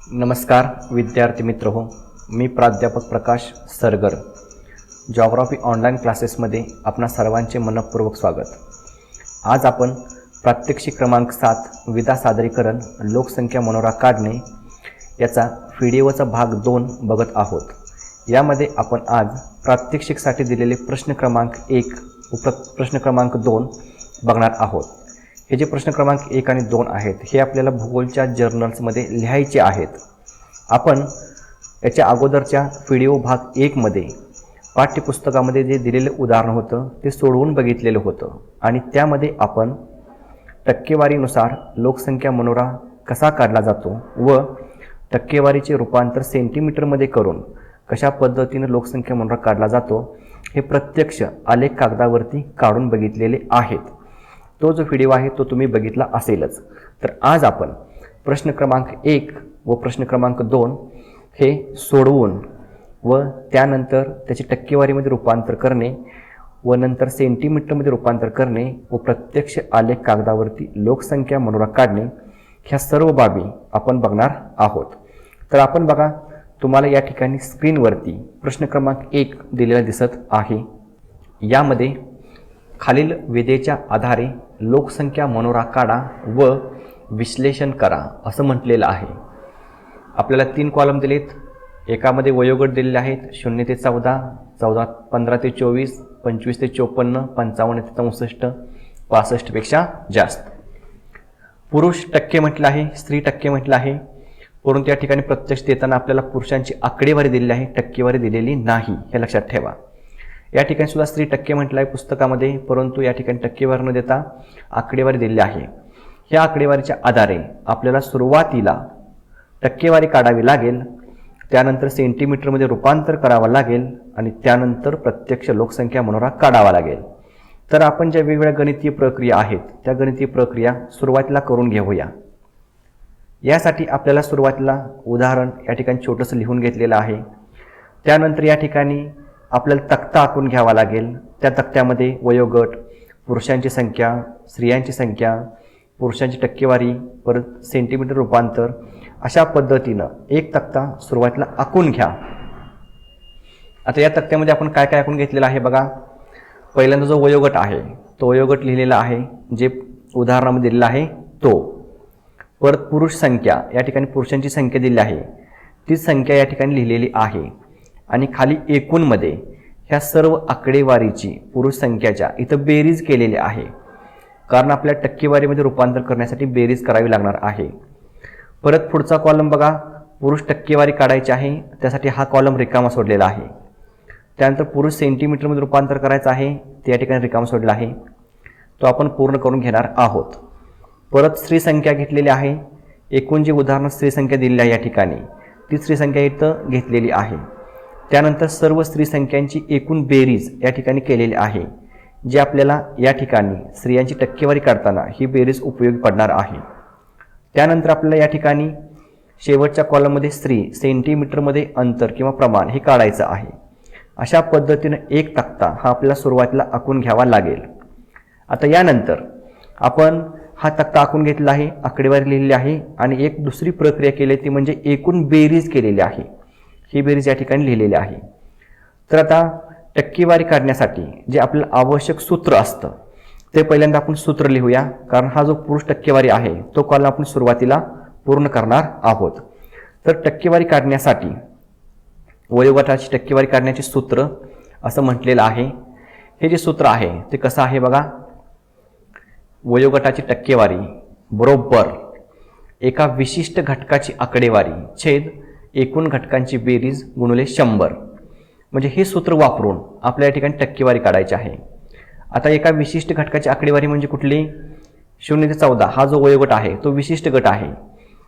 नमस्कार विद्यार्थी मित्र हो, मी प्राध्यापक प्रकाश सरगर. जॉग्राफी ऑनलाईन क्लासेसमध्ये आपणा सर्वांचे मनपूर्वक स्वागत. आज आपण प्रात्यक्षिक क्रमांक 7 विधा सादरीकरण लोकसंख्या मनोरा काढणे याचा व्हिडिओचा भाग 2 बघत आहोत. यामध्ये आपण आज प्रात्यक्षिकसाठी दिलेले प्रश्न क्रमांक 1 व प्रश्न क्रमांक 2 बघणार आहोत. हे जे प्रश्न क्रमांक 1 आणि 2 आहेत हे आपल्याला भूगोलच्या जर्नल्समध्ये लिहायचे आहेत. आपण याच्या अगोदरच्या व्हिडिओ भाग 1 मध्ये पाठ्यपुस्तकामध्ये जे दिलेले उदाहरण होतं ते सोडवून बघितलेलं होतं आणि त्यामध्ये आपण टक्केवारीनुसार लोकसंख्या मनोरा कसा काढला जातो व टक्केवारीचे रूपांतर सेंटीमीटरमध्ये करून कशा पद्धतीने लोकसंख्या मनोरा काढला जातो हे प्रत्यक्ष आलेख कागदावरती काढून बघितलेले आहेत. तो जो व्हिडिओ आहे तो तुम्ही बघितला असेलच. तर आज आपण प्रश्न क्रमांक 1 व प्रश्न क्रमांक 2 हे सोडवून व त्यानंतर त्याची टक्केवारीमध्ये रूपांतर करणे व नंतर सेंटीमीटरमध्ये रूपांतर करणे व प्रत्यक्ष आलेख कागदावरती लोकसंख्या मनोरा काढणे ह्या सर्व बाबी आपण बघणार आहोत. तर आपण बघा, तुम्हाला या ठिकाणी स्क्रीनवरती प्रश्न क्रमांक 1 दिलेला दिसत आहे. यामध्ये खालील विधेच्या आधारे लोकसंख्या मनोरा काढा व विश्लेषण करा असं म्हटलेलं आहे. आपल्याला 3 कॉलम दिलेत. एकामध्ये वयोगट दिलेले आहेत 0 ते 14, 15 ते 24, 25 ते 54, 55 ते 64, 65 पेक्षा जास्त. पुरुष टक्के म्हटलं आहे, स्त्री टक्के म्हटलं आहे, परंतु या ठिकाणी प्रत्यक्ष देताना आपल्याला पुरुषांची आकडेवारी दिलेली आहे, टक्केवारी दिलेली नाही, हे लक्षात ठेवा. या ठिकाणी सुद्धा स्त्री टक्के म्हटलं आहे पुस्तकामध्ये, परंतु या ठिकाणी टक्केवारी न देता आकडेवारी दिलेली आहे. ह्या आकडेवारीच्या आधारे आपल्याला सुरुवातीला टक्केवारी काढावी लागेल, त्यानंतर सेंटीमीटरमध्ये रूपांतर करावं लागेल आणि त्यानंतर प्रत्यक्ष लोकसंख्या मनोरा काढावा लागेल. तर आपण ज्या वेगवेगळ्या गणितीय प्रक्रिया आहेत त्या गणितीय प्रक्रिया सुरुवातीला करून घेऊया. यासाठी आपल्याला सुरुवातीला उदाहरण या ठिकाणी छोटंसं लिहून घेतलेलं आहे. त्यानंतर या ठिकाणी आपल्याला तक्ता आखून घ्यावा लागेल. त्या तक्त्यामध्ये वयोगट, पुरुषांची संख्या, स्त्रियांची संख्या, पुरुषांची टक्केवारी, परत सेंटीमीटर रूपांतर, अशा पद्धतीनं एक तक्ता सुरुवातीला आखून घ्या. आता या तक्त्यामध्ये आपण काय काय आखून घेतलेलं आहे बघा. पहिल्यांदा जो वयोगट आहे तो वयोगट लिहिलेला आहे, जे उदाहरणामध्ये दिलेला आहे तो. परत पुरुष संख्या, या ठिकाणी पुरुषांची संख्या दिली आहे, ती संख्या या ठिकाणी लिहिलेली आहे. आणि खाली एकूणमध्ये ह्या सर्व आकडेवारीची पुरुष संख्याच्या इथं बेरीज केलेली आहे, कारण आपल्या टक्केवारीमध्ये रूपांतर करण्यासाठी बेरीज करावी लागणार आहे. परत पुढचा कॉलम बघा, पुरुष टक्केवारी काढायची आहे, त्यासाठी हा कॉलम रिकामा सोडलेला आहे. त्यानंतर पुरुष सेंटीमीटरमध्ये रूपांतर करायचं आहे, ते या ठिकाणी रिकामा सोडलेला आहे, तो आपण पूर्ण करून घेणार आहोत. परत स्त्री संख्या घेतलेली आहे. एकूण जी उदाहरण स्त्री संख्या दिलेली आहे या ठिकाणी ती स्त्री संख्या इथं घेतलेली आहे. त्यानंतर सर्व स्त्री संख्यांची एकूण बेरीज या ठिकाणी केलेली आहे, जे आपल्याला या ठिकाणी स्त्रियांची टक्केवारी काढताना ही बेरीज उपयोगी पडणार आहे. त्यानंतर आपल्याला या ठिकाणी शेवटच्या कॉलममध्ये स्त्री सेंटीमीटरमध्ये अंतर किंवा प्रमाण हे काढायचं आहे. अशा पद्धतीने एक तक्ता हा आपल्याला सुरुवातीला आखून घ्यावा लागेल. आता यानंतर आपण हा तक्ता आखून घेतला आहे, आकडेवारी लिहिलेली आहे आणि एक दुसरी प्रक्रिया केली ती म्हणजे एकूण बेरीज केलेली आहे. ही बेरीज या ठिकाणी लिहिलेली आहे. तर आता टक्केवारी काढण्यासाठी जे आपल्याला आवश्यक सूत्र असतं ते पहिल्यांदा आपण सूत्र लिहूया, कारण हा जो पुरुष टक्केवारी आहे तो कॉलम आपण सुरुवातीला पूर्ण करणार आहोत. तर टक्केवारी काढण्यासाठी वयोगटाची टक्केवारी काढण्याचे सूत्र असं म्हटलेलं आहे. हे जे सूत्र आहे ते कसं आहे बघा. वयोगटाची टक्केवारी बरोबर एका विशिष्ट घटकाची आकडेवारी छेद एकूण घटकांची बेरीज गुणिले 100. म्हणजे हे सूत्र वापरून आपल्या या ठिकाणी टक्केवारी काढायची आहे. आता एका विशिष्ट घटकाची आकडेवारी म्हणजे कुठली, 0 ते 14 हा जो वयोगट आहे तो विशिष्ट गट आहे.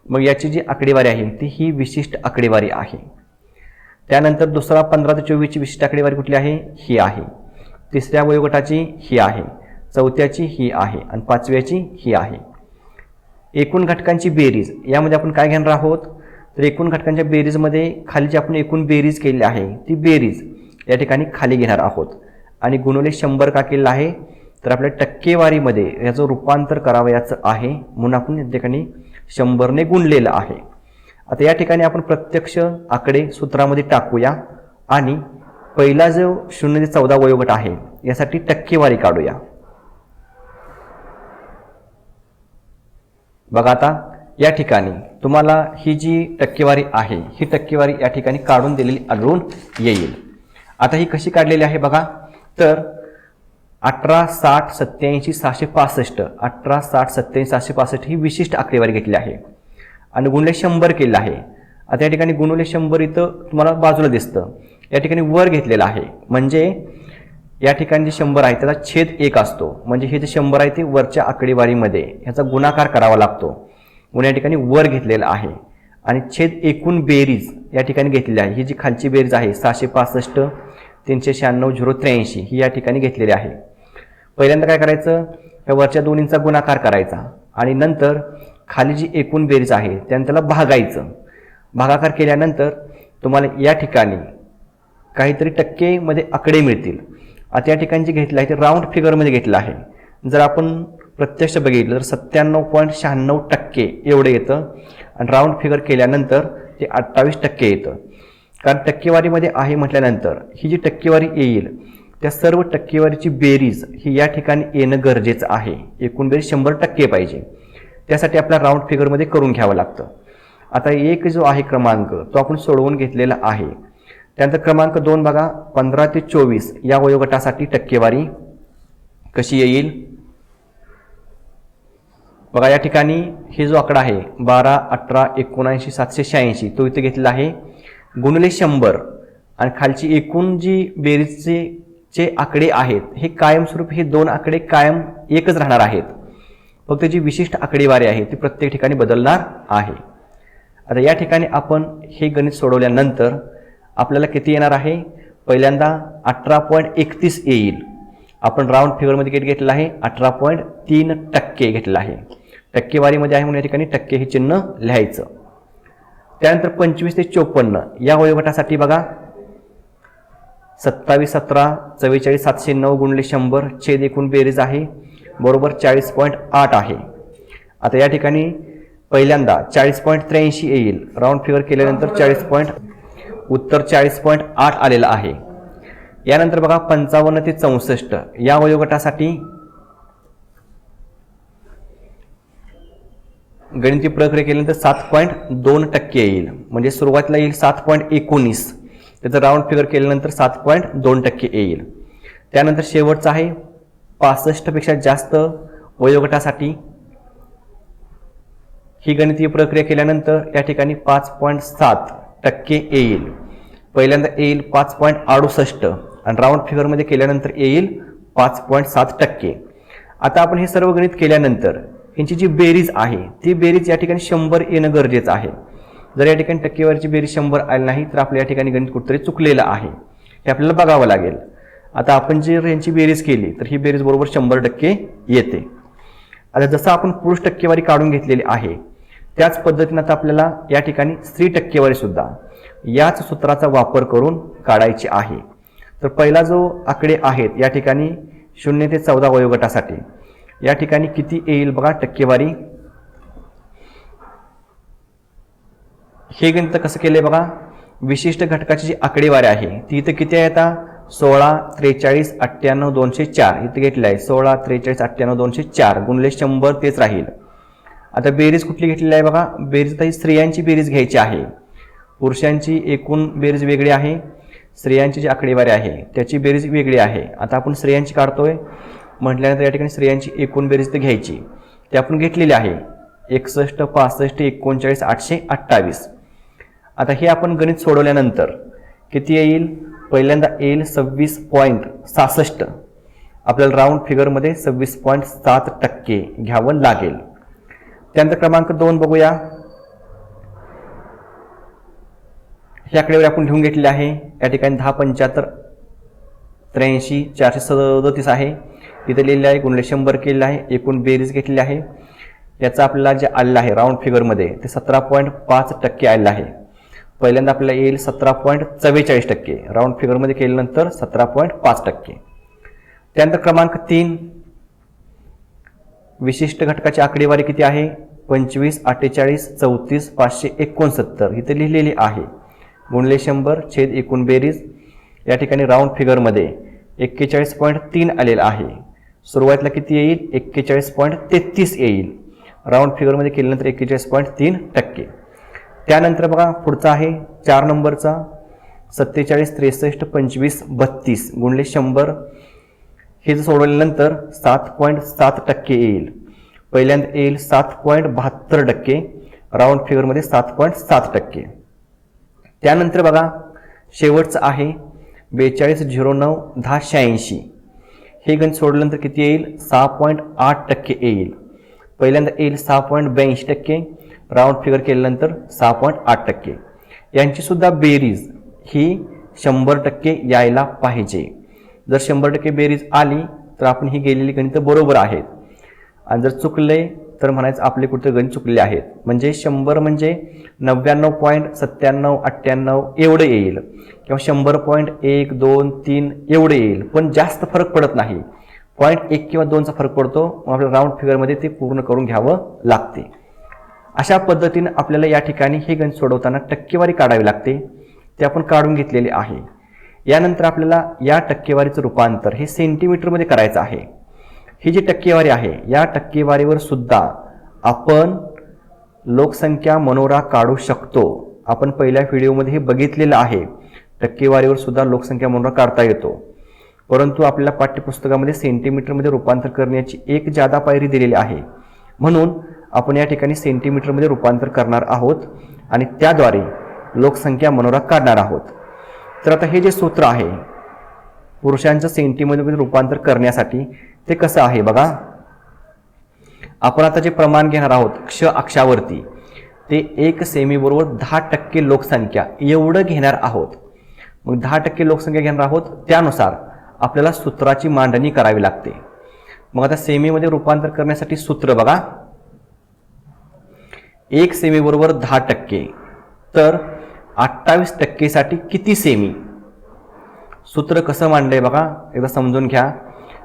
मग याची जी आकडेवारी आहे ती ही विशिष्ट आकडेवारी आहे. त्यानंतर दुसरा 15 ते 24ची विशिष्ट आकडेवारी कुठली आहे, ही आहे. तिसऱ्या वयोगटाची ही आहे, चौथ्याची ही आहे आणि 5व्याची ही आहे. एकूण घटकांची बेरीज यामध्ये आपण काय घेणार आहोत, तर एकूण घटकांच्या बेरीजमध्ये खाली जी आपण एकूण बेरीज केलेली आहे ती बेरीज या ठिकाणी खाली घेणार आहोत आणि गुणिले 100 का केलेला आहे, तर आपल्या टक्केवारीमध्ये याचं रूपांतर करावयाचं आहे म्हणून आपण या ठिकाणी 100 ने गुणलेलं आहे. आता या ठिकाणी आपण प्रत्यक्ष आकडे सूत्रामध्ये टाकूया आणि पहिला जो 0 ते 14 वयोगट आहे यासाठी टक्केवारी काढूया. बघा आता या ठिकाणी तुम्हाला ही जी टक्केवारी आहे ही टक्केवारी या ठिकाणी काढून दिलेली आढळून येईल. आता ही कशी काढलेली आहे बघा, तर 18, 60, 87, 665 18, 60, 87, 665 ही विशिष्ट आकडेवारी घेतली आहे आणि गुणिले 100 केलेलं आहे. आता या ठिकाणी गुणिले 100 इथं तुम्हाला बाजूला दिसतं, या ठिकाणी वर घेतलेलं आहे म्हणजे या ठिकाणी जे 100 आहे त्याचा छेद 1 असतो, म्हणजे हे जे 100 आहे ते वरच्या आकडेवारीमध्ये ह्याचा गुणाकार करावा लागतो म्हणून या ठिकाणी वर घेतलेला आहे. आणि छेद एकूण बेरीज या ठिकाणी घेतलेली आहे, ही जी खालची बेरीज आहे 665, 396, 083 ही या ठिकाणी घेतलेली आहे. पहिल्यांदा काय करायचं, या वरच्या दोन्हींचा गुणाकार करायचा आणि नंतर खाली जी एकूण बेरीज आहे त्याने त्याला भागायचं. भागाकार केल्यानंतर तुम्हाला या ठिकाणी काहीतरी टक्केमध्ये आकडे मिळतील. आता या ठिकाणी जे घेतलं आहे ते राऊंड फिगरमध्ये घेतलं आहे. जर आपण प्रत्यक्ष बघितलं तर 97.96% एवढं येतं आणि राऊंड फिगर केल्यानंतर ते 28% येतं. कारण टक्केवारीमध्ये आहे म्हटल्यानंतर ही जी टक्केवारी येईल त्या सर्व टक्केवारीची बेरीज ही या ठिकाणी येणं गरजेचं आहे. एकूण बेरीज 100% पाहिजे, त्यासाठी आपल्याला राऊंड फिगरमध्ये करून घ्यावं लागतं. आता एक जो आहे क्रमांक तो आपण सोडवून घेतलेला आहे. त्यानंतर क्रमांक 2 बघा, 15 ते 24 या वयोगटासाठी टक्केवारी कशी येईल बघा. या ठिकाणी हे जो आकडा आहे 12, 18, 79, 786 तो इथे घेतलेला आहे गुणिले 100 आणि खालची एकूण जी बेरीजचे आकडे आहेत हे कायमस्वरूपी हे दोन आकडे कायम एकच राहणार आहेत, फक्त जी विशिष्ट आकडेवारी आहे ती प्रत्येक ठिकाणी बदलणार आहे. आता या ठिकाणी आपण हे गणित सोडवल्यानंतर आपल्याला किती येणार आहे, पहिल्यांदा 18.31 येईल. आपण राऊंड फिगरमध्ये किती घेतलेला आहे 18.3% घेतलेला आहे. टक्केवारीमध्ये आहे म्हणून या ठिकाणी टक्के हे चिन्ह लिहायचं. त्यानंतर 25 ते 54 या वयोगटासाठी बघा 27, 17, 44, 709 गुणिले 100 छेद एकूण बेरीज आहे बरोबर 40.8 आहे. आता या ठिकाणी पहिल्यांदा 40.83 येईल, राऊंड फिगर केल्यानंतर उत्तर 40.8 आलेलं आहे. यानंतर बघा 55 ते 64 या वयोगटासाठी गणिती प्रक्रिया केल्यानंतर 7.2% येईल, म्हणजे सुरुवातीला येईल 7.19, त्याचं राऊंड फिगर केल्यानंतर 7.2% येईल. त्यानंतर शेवटचं आहे 65 पेक्षा जास्त वयोगटासाठी ही गणितीय प्रक्रिया केल्यानंतर या ठिकाणी 5.7% येईल. पहिल्यांदा येईल 5.68 आणि राऊंड फिगरमध्ये केल्यानंतर येईल 5.7%. आता आपण हे सर्व गणित केल्यानंतर यांची जी बेरीज आहे ती बेरीज या ठिकाणी 100 येणं गरजेचं आहे. जर या ठिकाणी टक्केवारीची बेरीज 100 आली नाही तर आपल्या या ठिकाणी गणित कुठेतरी चुकलेलं आहे, हे आपल्याला बघावं लागेल. आता आपण जर यांची बेरीज केली तर ही बेरीज बरोबर 100% येते. आता जसं आपण पुरुष टक्केवारी काढून घेतलेली आहे त्याच पद्धतीने आता आपल्याला या ठिकाणी स्त्री टक्केवारी सुद्धा याच सूत्राचा वापर करून काढायची आहे. तर पहिला जो आकडे आहेत या ठिकाणी 0 ते 14 वयोगटासाठी या ठिकाणी किती येईल बघा टक्केवारी. हे गणित कसं केलंय बघा, विशिष्ट घटकाची जी आकडेवारी आहे ती इथं किती आहे, आता 16, 43, 98, 204 इथं घेतलं आहे. 16, 43, 98, 204 गुणिले 100 तेच राहील. आता बेरीज कुठली घेतलेली आहे बघा, बेरीज आता ही स्त्रियांची बेरीज घ्यायची आहे. पुरुषांची एकूण बेरीज वेगळी आहे, स्त्रियांची जी आकडेवारी आहे त्याची बेरीज वेगळी आहे. आता आपण स्त्रियांची काढतोय म्हटल्यानंतर या ठिकाणी स्त्रियांची एकूण बेरीज तर घ्यायची, ती आपण घेतलेली आहे 61, 65, 39, 828. आता हे आपण गणित सोडवल्यानंतर किती येईल, पहिल्यांदा येईल 26.66. आपल्याला राऊंड फिगरमध्ये 26.7% घ्यावं लागेल. त्यानंतर क्रमांक 2 बघूया. ही आकडेवारी आपण लिहून घेतलेली आहे. या ठिकाणी 10, 75, 83, 437 आहे. इथे लिहिलेलं आहे गुणिले 100 केलेलं आहे. एकूण बेरीज घेतलेली आहे. याचा आपल्याला जे आलेलं आहे राऊंड फिगरमध्ये ते 17.5% आलेलं आहे. पहिल्यांदा आपल्याला येईल 17.44%, राऊंड फिगरमध्ये केल्यानंतर 17.5%. त्यानंतर क्रमांक 3 विशिष्ट घटकाची आकडेवारी किती आहे 25, 48, 34, 569 इथे लिहिलेली आहे, गुणिले 100 छेद एकूण बेरीज. या ठिकाणी राऊंड फिगरमध्ये 41.3 आलेला आहे. सुरुवातीला किती येईल? 41.33 येईल. राऊंड फिगरमध्ये केल्यानंतर 41.3%. त्यानंतर बघा पुढचा आहे 4 नंबरचा 47, 63, 25, 32 गुणिले 100. हे जर सोडवल्यानंतर 7.7% येईल. पहिल्यांदा येईल 7.72%, राऊंड फिगरमध्ये 7.7%. त्यानंतर बघा शेवटचं आहे 42, 09, 10, 86. हे गणित सोडल्यानंतर किती येईल? 6.8% येईल. पहिल्यांदा येईल 6.82%, राऊंड फिगर केल्यानंतर 6.8%. यांची सुद्धा बेरीज ही 100% यायला पाहिजे. जर 100% बेरीज आली तर आपण ही गेलेली गणितं बरोबर आहेत, आणि जर चुकले तर म्हणायचं आपले कुठे गणित चुकले आहेत. म्हणजे 100 म्हणजे 99.97, 98 एवढं येईल, किंवा 100.1, 2, 3 एवढं येईल, पण जास्त फरक पडत नाही. 0.1 किंवा 2चा फरक पडतो, मग आपल्याला राऊंड फिगरमध्ये ते पूर्ण करून घ्यावं लागते. अशा पद्धतीने आपल्याला या ठिकाणी हे गणित सोडवताना टक्केवारी काढावी लागते. ते आपण काढून घेतलेले आहे. यानंतर आपल्याला या टक्केवारीचं रूपांतर हे सेंटीमीटरमध्ये करायचं आहे. ही जी टक्केवारी आहे या टक्केवारीवर सुद्धा आपण लोकसंख्या मनोरा काढू शकतो. आपण पहिल्या व्हिडिओमध्ये हे बघितलेलं आहे. टक्केवारीवर सुद्धा लोकसंख्या मनोरा काढता येतो, परंतु आपल्याला पाठ्यपुस्तकामध्ये सेंटीमीटरमध्ये रूपांतर करण्याची एक जादा पायरी दिलेली आहे. म्हणून आपण या ठिकाणी सेंटीमीटरमध्ये रूपांतर करणार आहोत आणि त्याद्वारे लोकसंख्या मनोरा काढणार आहोत. तर आता हे जे सूत्र आहे पुरुषांचं सेंटीमीटरमध्ये रूपांतर करण्यासाठी ते कसं आहे बघा. आपण आता जे प्रमाण घेणार आहोत क्ष अक्षावरती ते 1 सेमी बरोबर 10% लोकसंख्या एवढं घेणार आहोत. मग 10% लोकसंख्या घेणार आहोत, त्यानुसार आपल्याला सूत्राची मांडणी करावी लागते. मग आता सेमीमध्ये रूपांतर करण्यासाठी सूत्र बघा. 1 सेमी बरोबर 10%, तर 28% साठी किती सेमी? सूत्र कसं मांडलंय बघा, एकदा समजून घ्या.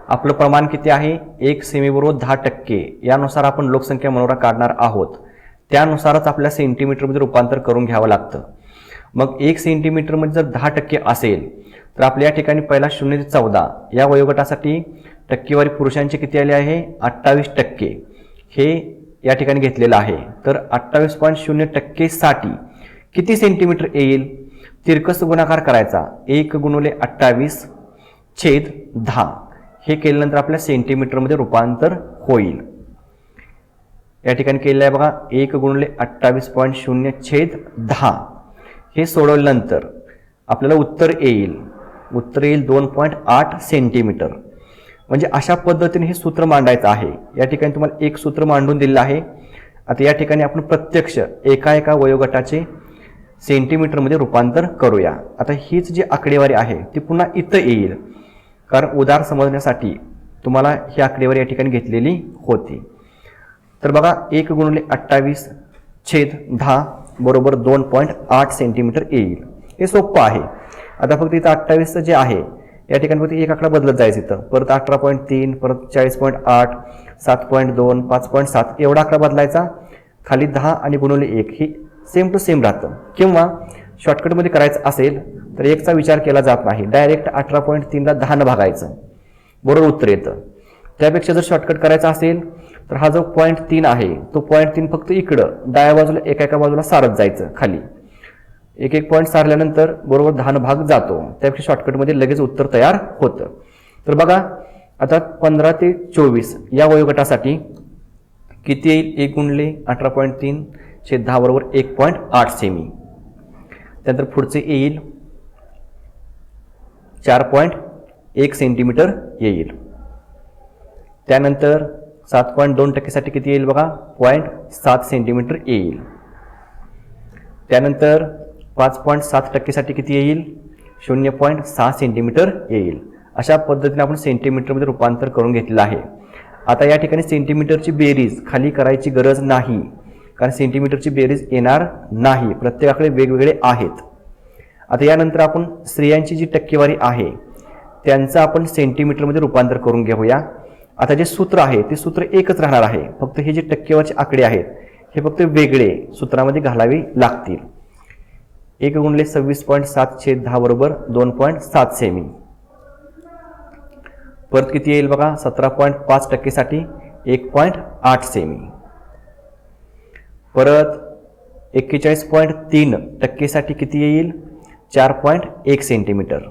आपलं प्रमाण किती आहे? 1 सेमी बरोबर 10%. यानुसार आपण लोकसंख्या मनोरा काढणार आहोत, त्यानुसारच आपल्या सेंटीमीटरमध्ये रूपांतर करून घ्यावं लागतं. मग 1 सेंटीमीटरमध्ये जर 10% असेल तर आपल्या या ठिकाणी पहिला 0 ते 14 या वयोगटासाठी टक्केवारी पुरुषांची किती आली आहे? 28%. हे या ठिकाणी घेतलेलं आहे. तर 28.0% साठी किती सेंटीमीटर येईल? तिरकस गुणाकार करायचा, 1 गुणिले 28 छेद 10. हे केल्यानंतर आपल्या सेंटीमीटरमध्ये रूपांतर होईल. या ठिकाणी केलेलं आहे बघा, 1 गुणिले 28.0 छेद 10. हे सोडवल्यानंतर आपल्याला उत्तर येईल 2.8 सेंटीमीटर. म्हणजे अशा पद्धतीने हे सूत्र मांडायचं आहे. या ठिकाणी तुम्हाला एक सूत्र मांडून दिलेलं आहे. आता या ठिकाणी आपण प्रत्यक्ष एका वयोगटाचे सेंटीमीटरमध्ये रूपांतर करूया. आता हीच जी आकडेवारी आहे ती पुन्हा इथं येईल, कारण उदार समजण्यासाठी तुम्हाला ही आकडेवारी या ठिकाणी घेतलेली होती. तर बघा 1 गुणिले 28 छेद 10 बरोबर 2.8 सेंटीमीटर येईल. हे सोपं आहे. आता फक्त इथं 28 जे आहे या ठिकाणी फक्त एक आकडा बदलत जायचं, इथं परत 18.3, परत 40.8, 7.2, 5.7 एवढा आकडा बदलायचा. खाली 10 आणि गुणिले 1 ही सेम टू सेम राहतं. किंवा शॉर्टकटमध्ये करायचं असेल तर 1चा विचार केला जात नाही, डायरेक्ट 18.3ला 10 भागायचं, बरोबर उत्तर येतं. त्यापेक्षा जर शॉर्टकट करायचा असेल तर हा जो 0.3 आहे तो 0.3 फक्त इकडं डाव्या बाजूला एका बाजूला सारत जायचं. खाली एक पॉईंट सारल्यानंतर बरोबर 10 भाग जातो. त्यापेक्षा शॉर्टकटमध्ये लगेच उत्तर तयार होतं. तर बघा आता 15 ते 24 या वयोगटासाठी किती येईल? 1 गुणिले 18.3 छेद 10 बरोबर 1.8 सेमी. त्यानंतर पुढचे येईल 4.1 सेंटीमीटर येईल. त्यानंतर 7.2% साठी किती येईल बघा? 0.7 सेंटीमीटर येईल. त्यानंतर 5.7% साठी किती येईल? 0.6 सेंटीमीटर येईल. अशा पद्धतीने आपण सेंटीमीटरमध्ये रूपांतर करून घेतलेलं आहे. आता या ठिकाणी सेंटीमीटरची बेरीज खाली करायची गरज नाही, कारण सेंटीमीटरची बेरीज येणार नाही, प्रत्येकाकडे वेगवेगळे आहेत. आता यानंतर आपण स्त्रियांची जी टक्केवारी आहे त्यांचं आपण सेंटीमीटरमध्ये रूपांतर करून घेऊया. आता जे सूत्र आहे ते सूत्र एकच राहणार आहे, फक्त हे जे टक्केवारीचे आकडे आहेत हे फक्त वेगळे सूत्रामध्ये घालावे लागतील. 1 गुणिले 26.7/10 बरोबर 2.7 सेमी. परत किती येईल बघा, 17.5% साठी 1.8 सेमी. परत 41.3% साठी किती येईल, 4.1 सेंटीमीटर.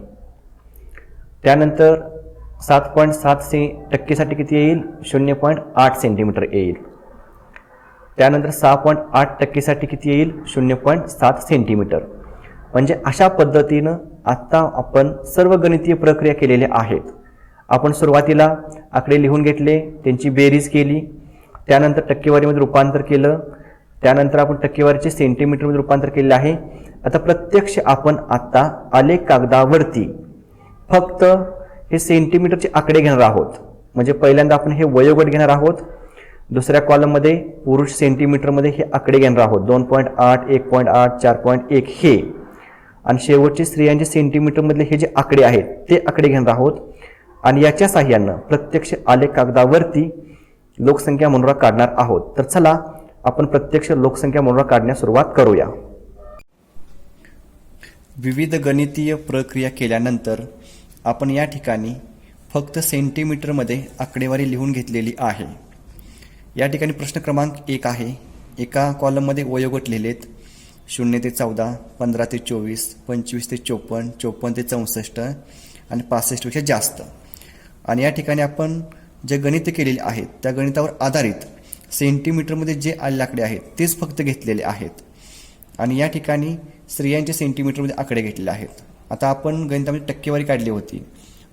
त्यानंतर 7.7% साठी किती येईल, 0.8 सेंटीमीटर येईल. त्यानंतर 6.8% साठी किती येईल, 0.7 सेंटीमीटर. म्हणजे अशा पद्धतीनं आता आपण सर्व गणितीय प्रक्रिया केलेल्या आहेत. आपण सुरुवातीला आकडे लिहून घेतले, त्यांची बेरीज केली, त्यानंतर टक्केवारीमध्ये रूपांतर केलं, त्यानंतर आपण टक्केवारीचे सेंटीमीटरमध्ये रूपांतर केले आहे. आता प्रत्यक्ष आपण आता आलेख कागदावरती फक्त हे सेंटीमीटरचे आकडे घेणार आहोत. म्हणजे पहिल्यांदा आपण हे वयोगट घेणार आहोत, दुसऱ्या कॉलममध्ये पुरुष सेंटीमीटरमध्ये हे आकडे घेणार आहोत, 2.8, 1.8, 4.1 हे, आणि शेवटचे स्त्रियांचे सेंटीमीटरमधले हे जे आकडे आहेत ते आकडे घेणार आहोत. आणि याच्या साहाय्यानं प्रत्यक्ष आलेख कागदावरती लोकसंख्या मनोरा काढणार आहोत. तर चला आपण प्रत्यक्ष लोकसंख्या मनोरा काढण्यास सुरुवात करूया. विविध गणितीय प्रक्रिया केल्यानंतर आपण या ठिकाणी फक्त सेंटीमीटरमध्ये आकडेवारी लिहून घेतलेली आहे. या ठिकाणी प्रश्न क्रमांक 1 आहे. एका कॉलममध्ये वयोगट लिहिलेत 0 ते 14, 15 ते 24, 25 ते 54, 54 ते 64 आणि 65पेक्षा जास्त. आणि या ठिकाणी आपण जे गणित केलेले आहेत त्या गणितावर आधारित सेंटीमीटरमध्ये जे आलेले आकडे आहेत तेच फक्त घेतलेले आहेत. आणि या ठिकाणी स्त्रियांचे सेंटीमीटरमध्ये आकडे घेतलेले आहेत. आता आपण गणितामध्ये टक्केवारी काढली होती,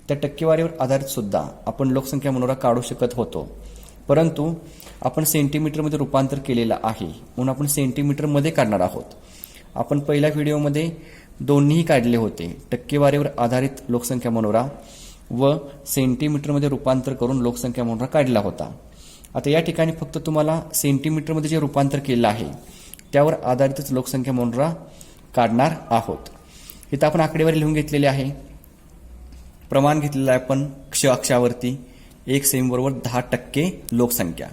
त्या टक्केवारीवर आधारित सुद्धा आपण लोकसंख्या मनोरा काढू शकत होतो, परंतु आपण सेंटीमीटरमध्ये रूपांतर केलेलं आहे म्हणून आपण सेंटीमीटरमध्ये काढणार आहोत. आपण पहिल्या व्हिडिओमध्ये दोन्हीही काढले होते, टक्केवारीवर आधारित लोकसंख्या मनोरा व सेंटीमीटरमध्ये रूपांतर करून लोकसंख्या मनोरा काढला होता. आता या ठिकाणी फक्त तुम्हाला सेंटीमीटरमध्ये जे रूपांतर केलं आहे त्यावर आधारितच लोकसंख्या मनोरा काढणार आहोत. इथं आपण आकडेवारी लिहून घेतलेली आहे. प्रमाण घेतलेलं आहे आपण क्ष अक्षावरती 1 सेमी बरोबर 10% लोकसंख्या.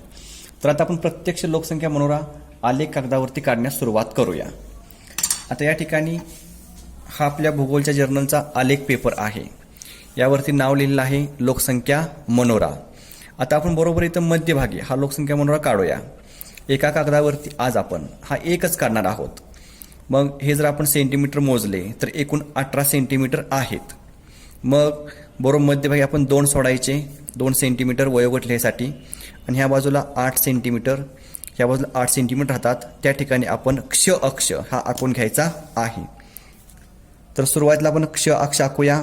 तर आता आपण प्रत्यक्ष लोकसंख्या मनोरा आलेख कागदावरती काढण्यास सुरुवात करूया. आता या ठिकाणी हा आपल्या भूगोलच्या जर्नलचा आलेख पेपर आहे. यावरती नाव लिहिलेलं आहे लोकसंख्या मनोरा. आता आपण बरोबर इथं मध्यभागी हा लोकसंख्या मनोरा काढूया. एका कागदावरती आज आपण हा एकच काढणार आहोत. मग हे जर आपण सेंटीमीटर मोजले तर एकूण 18 सेंटीमीटर आहेत. मग बरोबर मध्यभागी आपण 2 सोडायचे, 2 सेंटीमीटर वयोगट लिहायसाठी, आणि ह्या बाजूला 8 सेंटीमीटर, ह्या बाजूला 8 सेंटीमीटर राहतात. त्या ठिकाणी आपण क्ष अक्ष हा आखून घ्यायचा आहे. तर सुरुवातीला आपण क्ष अक्ष आखूया.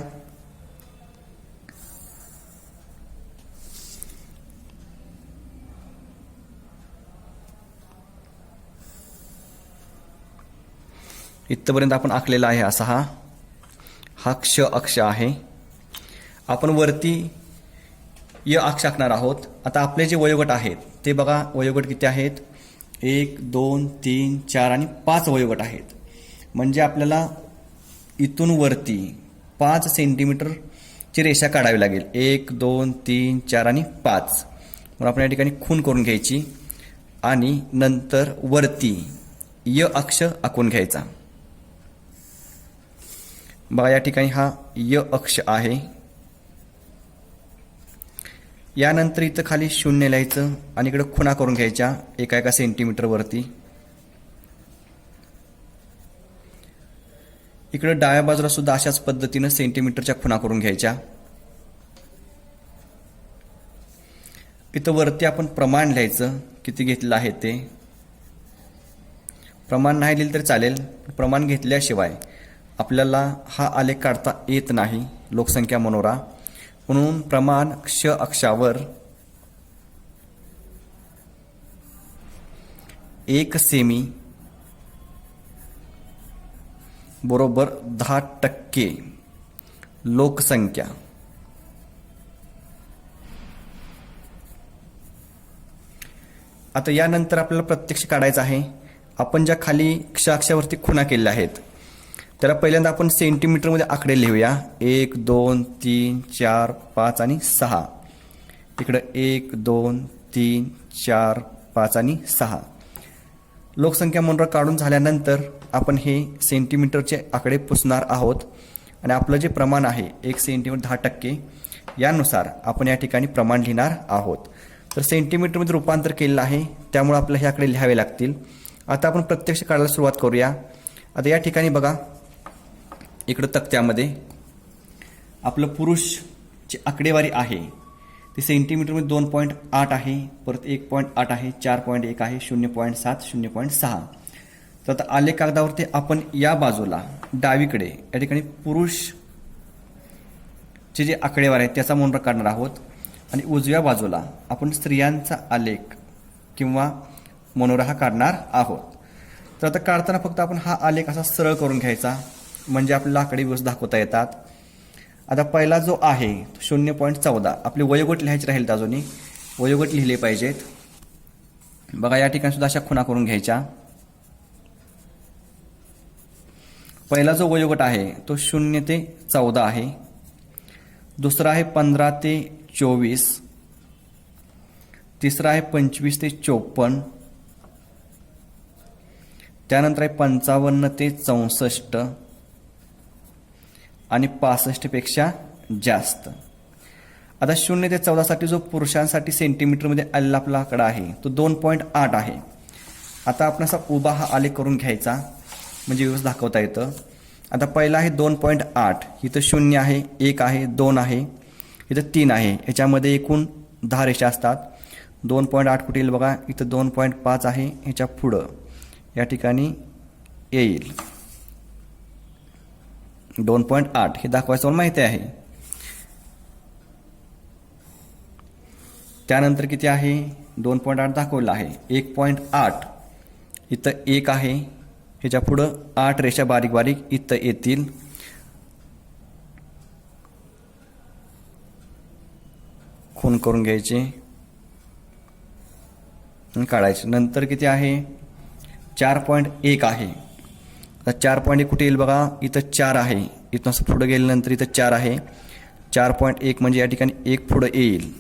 इथपर्यंत आपण आखलेला आहे असा हा क्ष अक्ष आहे. आपण वरती य अक्ष आखणार आहोत. आता आपले जे वयोगट आहेत ते बघा, वयोगट किती आहेत, 1, 2, 3, 4 आणि 5 वयोगट आहेत. म्हणजे आपल्याला इथून वरती 5 सेंटीमीटरची रेषा काढावी लागेल. 1, 2, 3, 4 आणि 5. म्हणून आपण या ठिकाणी खून करून घ्यायची आणि नंतर वरती य अक्ष आखून घ्यायचा. बघा या ठिकाणी हा य अक्ष आहे. यानंतर इथं खाली 0 लिहायचं आणि इकडे खुणा करून घ्यायच्या एका सेंटीमीटरवरती. इकडे डाव्या बाजूला सुद्धा अशाच पद्धतीनं सेंटीमीटरच्या खुणा करून घ्यायच्या. इथं वरती आपण प्रमाण लिहायचं किती घेतलेलं आहे ते. प्रमाण नाही लिहिलं तरी चालेल, प्रमाण घेतल्याशिवाय आपल्याला हा आलेख काढता येत नाही लोकसंख्या मनोरा. म्हणून प्रमाण क्ष अक्षावर 1 सेमी बरोबर 10% लोकसंख्या. आता यानंतर आपल्याला प्रत्यक्ष काढायचं आहे. आपण ज्या खाली क्ष अक्षावरती खुणा केलेल्या आहेत त्याला पहिल्यांदा आपण सेंटीमीटरमध्ये आकडे लिहूया. 1, 2, 3, 4, 5 आणि 6. इकडं 1, 2, 3, 4, 5 आणि 6. लोकसंख्या मनोरा काढून झाल्यानंतर आपण हे सेंटीमीटरचे आकडे पुसणार आहोत आणि आपलं जे प्रमाण आहे 1 सेंटीमीटर 10% यानुसार आपण या ठिकाणी प्रमाण लिहिणार आहोत। तर सेंटीमीटरमध्ये रूपांतर केलेलं आहे, त्यामुळे आपल्याला हे आकडे लिहावे लागतील। आता आपण प्रत्यक्ष काढायला सुरुवात करूया। आता या ठिकाणी बघा, इकडं तक्त्यामध्ये आपलं पुरुषची आकडेवारी आहे ती सेंटीमीटरमध्ये 2.8 आहे, परत 1.8 आहे, 4.1 आहे, 0.7, 0.6। तर आता आलेख कागदावरती आपण या बाजूला डावीकडे या ठिकाणी पुरुषचे जे आकडेवारी आहेत त्याचा मनोरा काढणार आहोत आणि उजव्या बाजूला आपण स्त्रियांचा आलेख किंवा मनोरा हा काढणार आहोत। तर आता काढताना फक्त आपण हा आलेख असा सरळ करून घ्यायचा, म्हणजे आपल्याला आकडे व्यवस्थित दाखवता येतात। आता पहिला जो आहे 0.14 आपले वयोगट लिहायचे राहील, अजूनही वयोगट लिहिले पाहिजेत। बघा या ठिकाणी सुद्धा अशा खुणा करून घ्यायच्या। पहिला जो वयोगट आहे तो 0 ते 14 आहे, दुसरा आहे 15 ते 24, तिसरा आहे 25 ते 54, त्यानंतर आहे 55 ते 64 आणि 65 पेक्षा जास्त। आता 0 ते 14 साठी जो पुरुषांसाठी सेंटीमीटरमध्ये आलेला आपला आकडा आहे तो 2.8 आहे। आता आपण असा उभा हा आलेख करून घ्यायचा, म्हणजे व्यवस्थित दाखवता येतं। आता पहिला आहे 2.8, इथं 0 आहे, 1 आहे, 2 आहे, इथं 3 आहे, याच्यामध्ये एकूण 10 रेषा असतात। 2.8 कुठे येईल बघा, इथं 2.5 आहे, ह्याच्या पुढं या ठिकाणी येईल 2.8, हे दाखवायचं मला माहिती आहे। त्यानंतर किती आहे, 2.8 दाखवलं आहे, 1.8 इथं 1 आहे, ह्याच्या पुढं 8 रेषा बारीक बारीक इथं येतील, खून करून घ्यायचे आणि काढायचे। नंतर किती आहे, 4.1 आहे। आता 4.1 कुठे येईल बघा, इथं 4 आहे, इथं असं पुढं गेल्यानंतर इथं 4 आहे, 4.1 म्हणजे या ठिकाणी 1 पुढं येईल।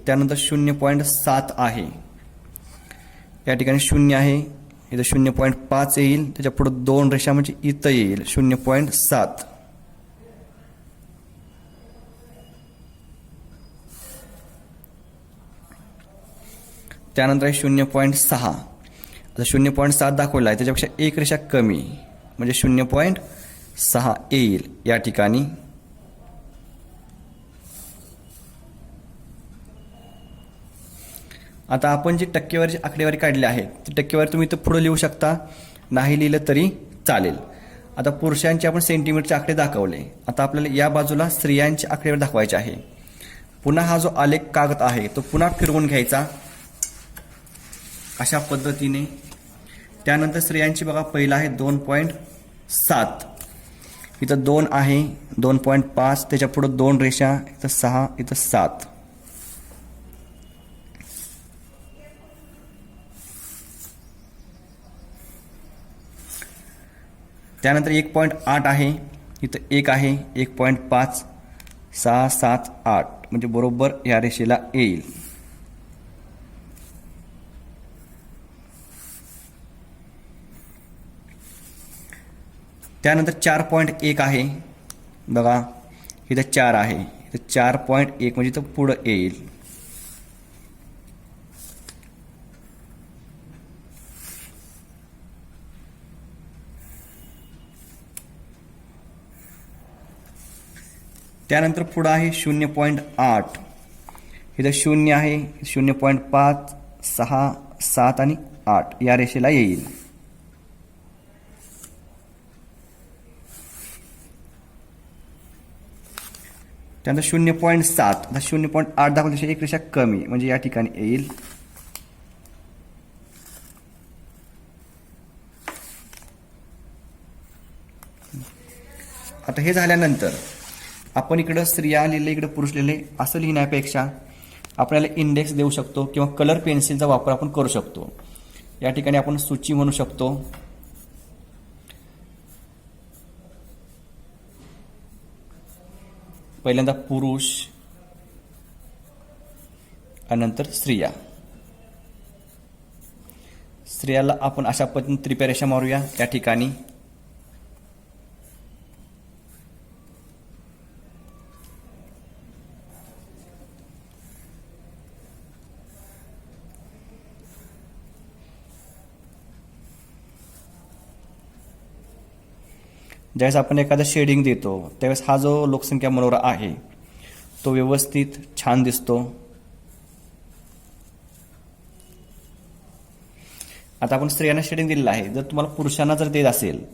त्यानंतर 0.7 आहे, या ठिकाणी 0 आहे, इथं 0.5 येईल, त्याच्या पुढे 2 रेषा म्हणजे इथं येईल 0.7। त्यानंतर आहे 0.6, आता 0.7 दाखवला आहे, त्याच्यापेक्षा 1 रेषा कमी म्हणजे 0.6 येईल या ठिकाणी। आता आपण जी टक्केवारीची आकडेवारी काढली आहे ती टक्केवारी तुम्ही इथं पुढे लिहू शकता, नाही लिहिलं तरी चालेल। आता पुरुषांचे आपण सेंटीमीटरचे आकडे दाखवले, आता आपल्याला या बाजूला स्त्रियांचे आकडेवारी दाखवायचे आहे। पुन्हा हा जो आलेख कागद आहे तो पुन्हा फिरवून घ्यायचा अशा पद्धतीने। त्यानंतर स्त्रियांची बघा, पहिला आहे 2.7, इथं 2 आहे, 2.5, त्याच्या पुढे 2 रेषा, इथं 6, इथं 7। त्यानंतर 1.8 आहे, इथं 1 आहे, 1.5, 6, 7, 8 म्हणजे बरोबर या रेषेला येईल। त्यानंतर 4.1 आहे बघा, इथं 4 आहे, इथं 4.1 म्हणजे इथं पुढं येईल। त्यानंतर पुढं आहे 0.8, इथं 0 आहे, 0.5, 6, 7 आणि 8 या रेषेला येईल। त्यानंतर 0.7, आता 0.8 दाखवल्यापेक्षा 1 रेषा कमी म्हणजे या ठिकाणी येईल। आता हे झाल्यानंतर आपण इकडं स्त्रिया लिहिले, इकडे पुरुष लिहिले असं लिहिण्यापेक्षा आपल्याला इंडेक्स देऊ शकतो किंवा कलर पेन्सिलचा वापर आपण करू शकतो। या ठिकाणी आपण सूची म्हणू शकतो। पहिल्यांदा पुरुष आणि नंतर स्त्रिया. स्त्रियाला आपण अशा पद्धतीने त्रिप्या रेषा मारूया या ठिकाणी. ज्यावेळेस आपण एखादा शेडिंग देतो त्यावेळेस हा जो लोकसंख्या मनोरा आहे तो व्यवस्थित छान दिसतो. आता आपण स्त्रियांना शेडिंग दिलेलं आहे. जर तुम्हाला पुरुषांना जर देत असेल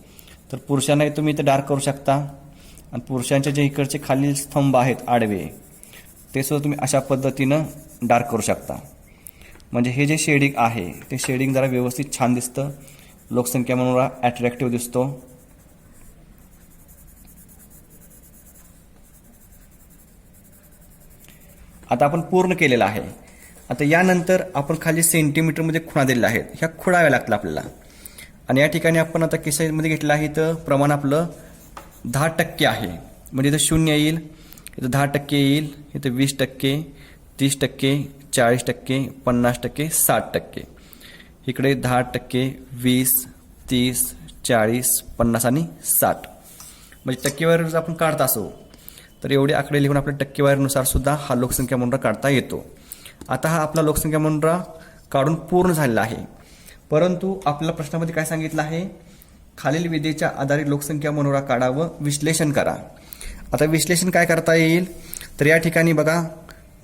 तर पुरुषांनाही तुम्ही इथं डार्क करू शकता आणि पुरुषांचे जे इकडचे खालील स्तंभ आहेत आडवे ते सुद्धा तुम्ही अशा पद्धतीनं डार्क करू शकता. म्हणजे हे जे शेडिंग आहे ते शेडिंग जरा व्यवस्थित छान दिसतं. लोकसंख्या मनोरा अट्रॅक्टिव्ह दिसतो. आता आपण पूर्ण केलेलं आहे. आता यानंतर आपण खाली सेंटीमीटरमध्ये खुणा दिलेला आहेत. ह्या खुणाव्या लागतील आपल्याला. आणि या ठिकाणी आपण आता केसामध्ये घेतलं आहे तर प्रमाण आपलं 10% आहे. म्हणजे इथं 0 येईल, इथं 10% येईल, इथं 20%, 30%, 40%, 50%, 60%. इकडे 10%, 20, 30, 40, 50 आणि 60. म्हणजे टक्केवारी जर आपण काढत असो तर एवढे आकडे लिहून आपल्या टक्केवारीनुसार सुद्धा हा लोकसंख्या मनोरा काढता येतो. आता हा आपला लोकसंख्या मनोरा काढून पूर्ण झालेला आहे. परंतु आपल्याला प्रश्नामध्ये काय सांगितलं आहे, खालील विधेच्या आधारे लोकसंख्या मनोरा काढा व विश्लेषण करा. आता विश्लेषण काय करता येईल तर या ठिकाणी बघा,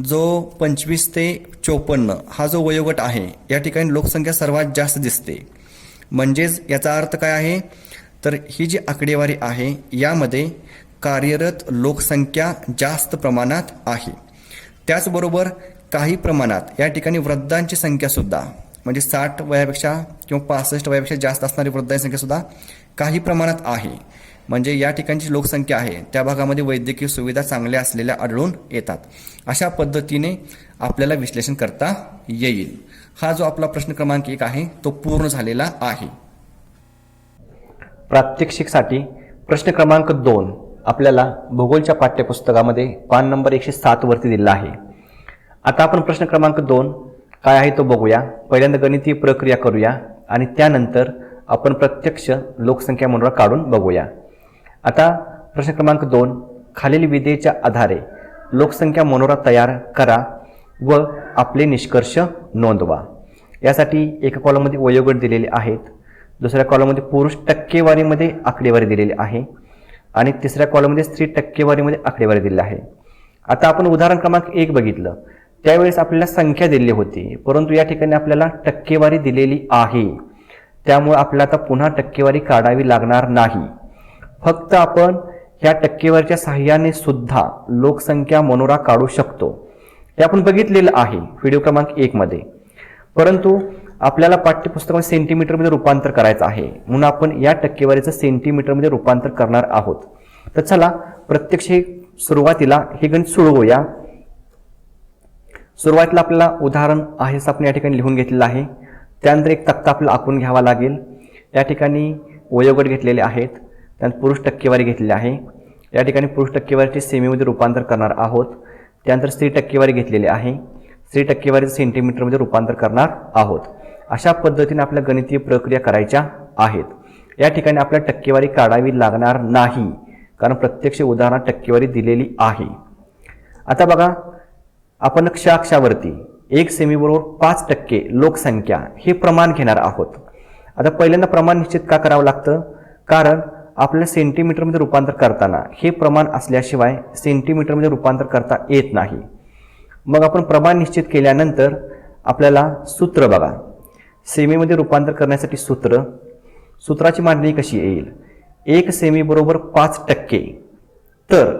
जो 25 ते 54 हा जो वयोगट आहे या ठिकाणी लोकसंख्या सर्वात जास्त दिसते. म्हणजेच याचा अर्थ काय आहे तर ही जी आकडेवारी आहे यामध्ये कार्यरत लोकसंख्या जास्त प्रमाणात आहे. त्याचबरोबर काही प्रमाणात या ठिकाणी वृद्धांची संख्या सुद्धा म्हणजे 60 वयापेक्षा किंवा 65 वयापेक्षा जास्त असणारी वृद्धांची संख्या सुद्धा काही प्रमाणात आहे. म्हणजे या ठिकाणची लोकसंख्या आहे त्या भागामध्ये वैद्यकीय सुविधा चांगल्या असलेल्या आढळून येतात. अशा पद्धतीने आपल्याला विश्लेषण करता येईल. हा जो आपला प्रश्न क्रमांक 1 आहे तो पूर्ण झालेला आहे. प्रात्यक्षिकसाठी प्रश्न क्रमांक 2 आपल्याला भूगोलच्या पाठ्यपुस्तकामध्ये पान नंबर 107 वरती दिलेला आहे. आता आपण प्रश्न क्रमांक 2 काय आहे तो बघूया. पहिल्यांदा गणितीय प्रक्रिया करूया आणि त्यानंतर आपण प्रत्यक्ष लोकसंख्या मनोरा काढून बघूया. आता प्रश्न क्रमांक 2, खालील विधेच्या आधारे लोकसंख्या मनोरा तयार करा व आपले निष्कर्ष नोंदवा. यासाठी एका कॉलममध्ये वयोगट दिलेले आहेत, दुसऱ्या कॉलममध्ये पुरुष टक्केवारीमध्ये आकडेवारी दिलेली आहे आणि तिसऱ्या कॉलममध्ये स्त्री टक्केवारीमध्ये आकडेवारी दिलेली आहे. आता आपण उदाहरण क्रमांक 1 बघितलं त्यावेळेस आपल्याला संख्या दिलेली होती, परंतु या ठिकाणी आपल्याला टक्केवारी दिलेली आहे. त्यामुळे आपल्याला आता पुन्हा टक्केवारी काढावी लागणार नाही. फक्त आपण ह्या टक्केवारीच्या सहाय्याने सुद्धा लोकसंख्या मनोरा काढू शकतो. हे आपण बघितलेलं आहे व्हिडिओ क्रमांक 1 मध्ये. परंतु आपल्याला पाठ्यपुस्तकामध्ये सेंटीमीटरमध्ये रूपांतर करायचं आहे म्हणून आपण या टक्केवारीचं सेंटीमीटरमध्ये रूपांतर करणार आहोत. तर चला प्रत्यक्ष सुरुवातीला हे गणित सोडवूया. सुरुवातीला आपल्याला उदाहरण आहे आपण या ठिकाणी लिहून घेतलेलं आहे. त्यानंतर एक तक्ता आपल्याला आखून घ्यावा लागेल. या ठिकाणी वयोगट घेतलेले आहेत, त्यानंतर पुरुष टक्केवारी घेतलेली आहे. या ठिकाणी पुरुष टक्केवारीचे सेमीमध्ये रूपांतर करणार आहोत. त्यानंतर स्त्री टक्केवारी घेतलेली आहे, स्त्री टक्केवारीचं सेंटीमीटरमध्ये रूपांतर करणार आहोत. अशा पद्धतीने आपल्या गणितीय प्रक्रिया करायच्या आहेत. या ठिकाणी आपल्याला टक्केवारी काढावी लागणार नाही कारण प्रत्यक्ष उदाहरणात टक्केवारी दिलेली आहे. आता बघा, आपण क्ष अक्षावरती 1 सेमी बरोबर 5% लोकसंख्या हे प्रमाण घेणार आहोत. आता पहिल्यांदा प्रमाण निश्चित का करावं लागतं, कारण आपल्याला सेंटीमीटरमध्ये रूपांतर करताना हे प्रमाण असल्याशिवाय सेंटीमीटरमध्ये रूपांतर करता येत नाही. मग आपण प्रमाण निश्चित केल्यानंतर आपल्याला सूत्र बघा, सेमीमध्ये रूपांतर करण्यासाठी सूत्राची मांडणी कशी येईल. 1 सेमी बरोबर 5% तर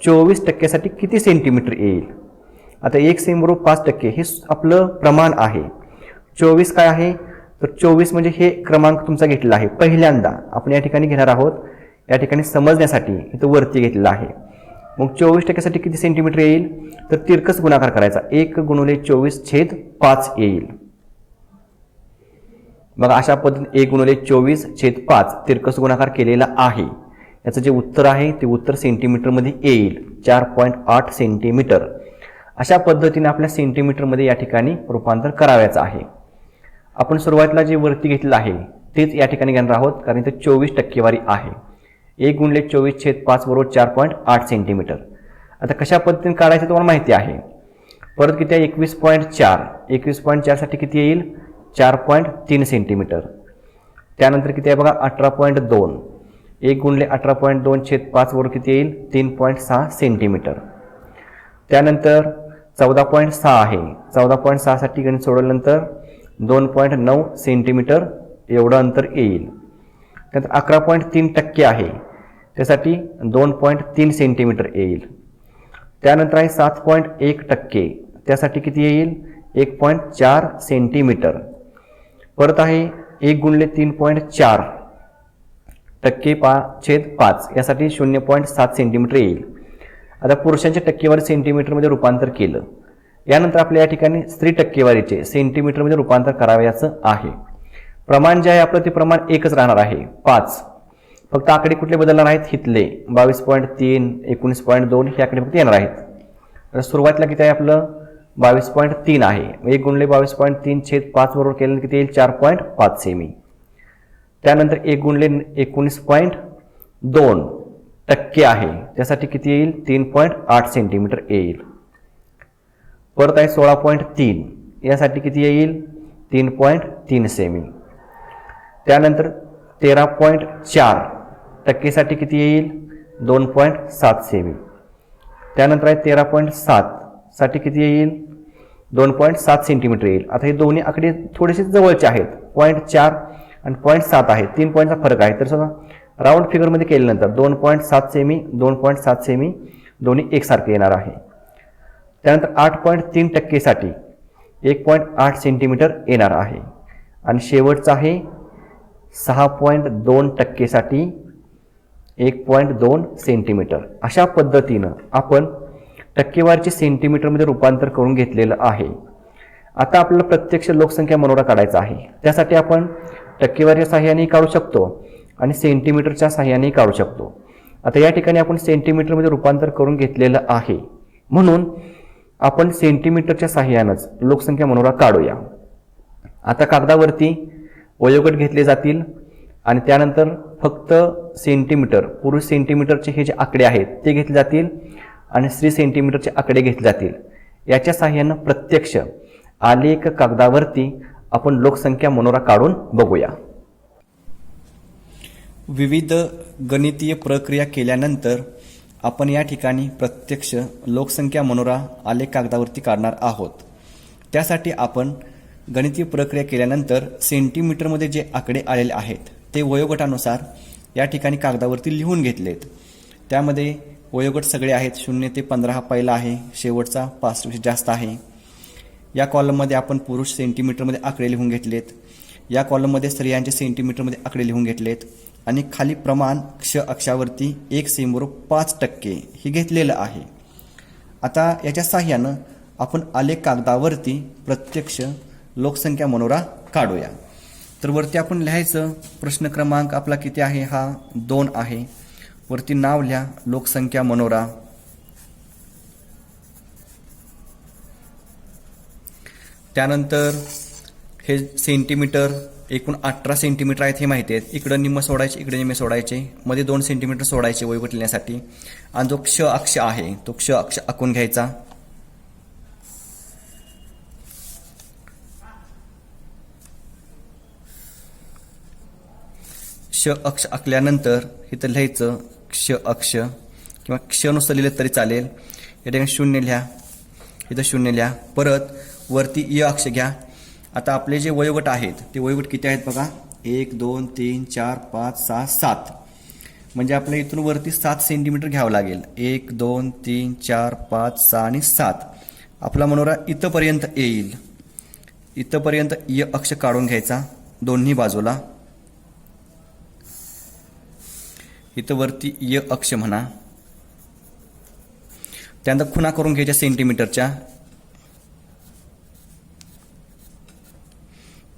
24% साठी किती सेंटीमीटर येईल. आता 1 सेमी बरोबर 5% हे आपलं प्रमाण आहे. 24 काय आहे तर 24 म्हणजे हे क्रमांक तुमचा घेतलेला आहे. पहिल्यांदा आपण या ठिकाणी घेणार आहोत, या ठिकाणी समजण्यासाठी इथं वरती घेतलेला आहे. मग 24% साठी किती सेंटीमीटर येईल तर तिरकस गुणाकार करायचा, 1 गुणिले 24/5 येईल. बघा अशा पद्धतीने 1 गुणिले 24/5 तिरकस गुणाकार केलेला आहे. याचं जे उत्तर आहे ते उत्तर सेंटीमीटरमध्ये येईल, 4.8 सेंटीमीटर. अशा पद्धतीने आपल्या सेंटीमीटरमध्ये या ठिकाणी रूपांतर करावयाचं आहे. आपण सुरुवातीला जे वरती घेतलेलं आहे तेच या ठिकाणी घेणार आहोत, कारण इथे 24 टक्केवारी आहे. 1 गुणिले 24/5 बरोबर 4.8 सेंटीमीटर. आता कशा पद्धतीने काढायचं तुम्हाला माहिती आहे. परत किती आहे, 21.4. 21.4 साठी किती येईल, 4.3 सेंटीमीटर. त्यानंतर किती आहे बघा, 18.2. 1 गुणिले 18.2/5 बरोबर किती येईल, 3.6 सेंटीमीटर. त्यानंतर 14.6 आहे. 14.6 साठी गणित सोडवल्यानंतर 2.9 सेंटीमीटर एवढं अंतर येईल. त्यानंतर 11.3 टक्के आहे, त्यासाठी 2.3 सेंटीमीटर येईल. त्यानंतर आहे 7.1 टक्के, त्यासाठी किती येईल, 1.4 सेंटीमीटर. परत आहे 1 गुणिले 3.4 टक्के 5/5, यासाठी 0.7 सेंटीमीटर येईल. आता पुरुषांच्या टक्केवारी सेंटीमीटरमध्ये रूपांतर केलं. यानंतर आपल्या या ठिकाणी स्त्री टक्केवारीचे सेंटीमीटरमध्ये रूपांतर करावयाचं आहे. प्रमाण जे आहे आपलं ते प्रमाण एकच राहणार आहे, 5. फक्त आकडे कुठले बदलणार आहेत, हितले 22.3, 19.2 हे आकडे फक्त येणार आहेत. तर सुरुवातीला किती आहे आपलं, 22.3 आहे. 1 गुणिले 22.3/5 बरोबर केलं किती येईल, 4.5 सेमी. त्यानंतर 1 गुणिले 19.2 टक्के आहे, त्यासाठी किती येईल, 3.8 सेंटीमीटर येईल. परत आहे 16.3, यासाठी किती येईल, 3.3 सेमी. त्यानंतर 13.4 टक्केसाठी किती येईल, 2.7 सेमी. त्यानंतर आहे 13.7 साठी किती येईल, 2.7 सेंटीमीटर येईल. आता हे दोन्ही आकडे थोडेसे जवळचे आहेत, 0.4 आणि 0.7 आहे, 3 पॉईंटचा फरक आहे. तर सुद्धा राऊंड फिगरमध्ये केल्यानंतर 2.7 सेमी 2.7 सेमी दोन्ही एकसारखे येणार आहे. त्यानंतर 8.3 टक्केसाठी 1.8 सेंटीमीटर येणार आहे. आणि शेवटचा आहे 6.2 टक्केसाठी 1.2 सेंटीमीटर. अशा पद्धतीनं आपण टक्केवारीचे सेंटीमीटरमध्ये रूपांतर करून घेतलेलं आहे. आता आपल्याला प्रत्यक्ष लोकसंख्या मनोरा काढायचा आहे. त्यासाठी आपण टक्केवारीच्या सहाय्यानेही काढू शकतो आणि सेंटीमीटरच्या सहाय्यानेही काढू शकतो. आता या ठिकाणी आपण सेंटीमीटरमध्ये रूपांतर करून घेतलेलं आहे, म्हणून आपण सेंटीमीटरच्या सहाय्यानंच लोकसंख्या मनोरा काढूया. आता कागदावरती वयोगट घेतले जातील आणि त्यानंतर फक्त सेंटीमीटर, पुरुष सेंटीमीटरचे हे जे आकडे आहेत ते घेतले जातील आणि स्त्री सेंटीमीटरचे आकडे घेतले जातील. याच्या सहाय्यानं प्रत्यक्ष आलेख कागदावरती आपण लोकसंख्या मनोरा काढून बघूया. विविध गणितीय प्रक्रिया केल्यानंतर आपण या ठिकाणी प्रत्यक्ष लोकसंख्या मनोरा आलेख कागदावरती काढणार आहोत. त्यासाठी आपण गणितीय प्रक्रिया केल्यानंतर सेंटीमीटरमध्ये जे आकडे आलेले आहेत ते वयोगटानुसार या ठिकाणी कागदावरती लिहून घेतलेत. त्यामध्ये वयोगट सगळे आहेत, 0 ते 15 हा पहिला आहे, शेवटचा 5 जास्त आहे. या कॉलममध्ये आपण पुरुष सेंटीमीटरमध्ये आकडे लिहून घेतलेत. या कॉलममध्ये स्त्रियांचे सेंटीमीटरमध्ये आकडे लिहून घेतलेत आणि खाली प्रमाण क्ष अक्षावरती 1 सेंटीमीटर 5% हे घेतलेलं आहे. आता याच्या साहाय्यानं आपण आलेख कागदावरती प्रत्यक्ष लोकसंख्या मनोरा काढूया. तर वरती आपण लिहायचं, प्रश्न क्रमांक आपला किती आहे, हा 2 आहे. वरती नाव लिहा, लोकसंख्या मनोरा. त्यानंतर हे सेंटीमीटर एकूण 18 सेंटीमीटर आहेत हे माहिती आहेत. इकडं निम्म सोडायचे, इकडे निम्मे सोडायचे, मध्ये 2 सेंटीमीटर सोडायचे वयोगट लिहिण्यासाठी. आणि जो क्ष अक्ष आहे तो क्ष अक्ष आखून घ्यायचा. क्ष अक्ष आखल्यानंतर इथं लिहायचं क्ष अक्ष, किंवा क्ष नुसतं लिहिलं तरी चालेल. या ठिकाणी 0 लिहा, इथं 0 लिहा. परत वरती य अक्ष घ्या. आता आपले जे वयोगट आहेत ते वयोगट किती आहेत बघा, 1 2 3 4 5 6 7. म्हणजे आपल्या इथून वरती 7 सेंटीमीटर घ्यावं लागेल. 1 2 3 4 5 6 आणि 7. आपला मनोरा इथंपर्यंत येईल. इथंपर्यंत य अक्ष काढून घ्यायचा दोन्ही बाजूला. इथं वरती य अक्ष म्हणा. त्यानंतर खुणा करून घ्यायच्या सेंटीमीटरच्या.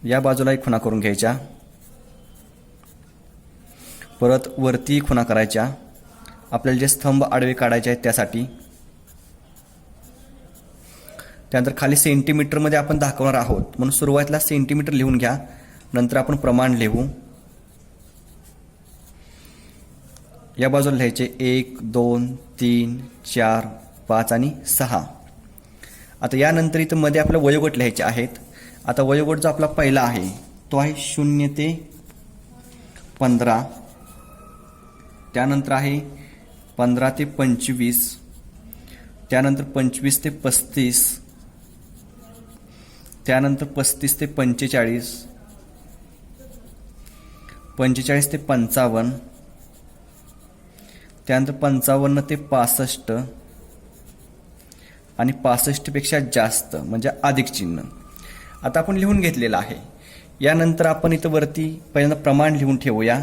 या बाजूलाही खुणा करून घ्यायच्या. परत वरती खुणा करायच्या, आपल्याला जे स्तंभ आडवे काढायचे आहेत त्यासाठी. त्यानंतर खाली सेंटीमीटरमध्ये आपण दाखवणार आहोत, म्हणून सुरुवातीला सेंटीमीटर लिहून घ्या, नंतर आपण प्रमाण लिहू. या बाजूला लिहायचे 1 2 3 4 5 आणि 6. आता यानंतर इथं मध्ये आपल्या वयोगट लिहायचे आहेत. आता वयोगट जो आपला पहिला आहे तो आहे 0 ते 15. त्यानंतर आहे 15 ते 25. त्यानंतर 25 ते 35. त्यानंतर 35 ते 45. 45 ते 55. त्यानंतर 55 ते 65 आणि 65 पेक्षा जास्त म्हणजे अधिक चिन्ह. आता आपण लिहून घेतलेलं आहे. यानंतर आपण इथं वरती पहिल्यांदा प्रमाण लिहून ठेवूया.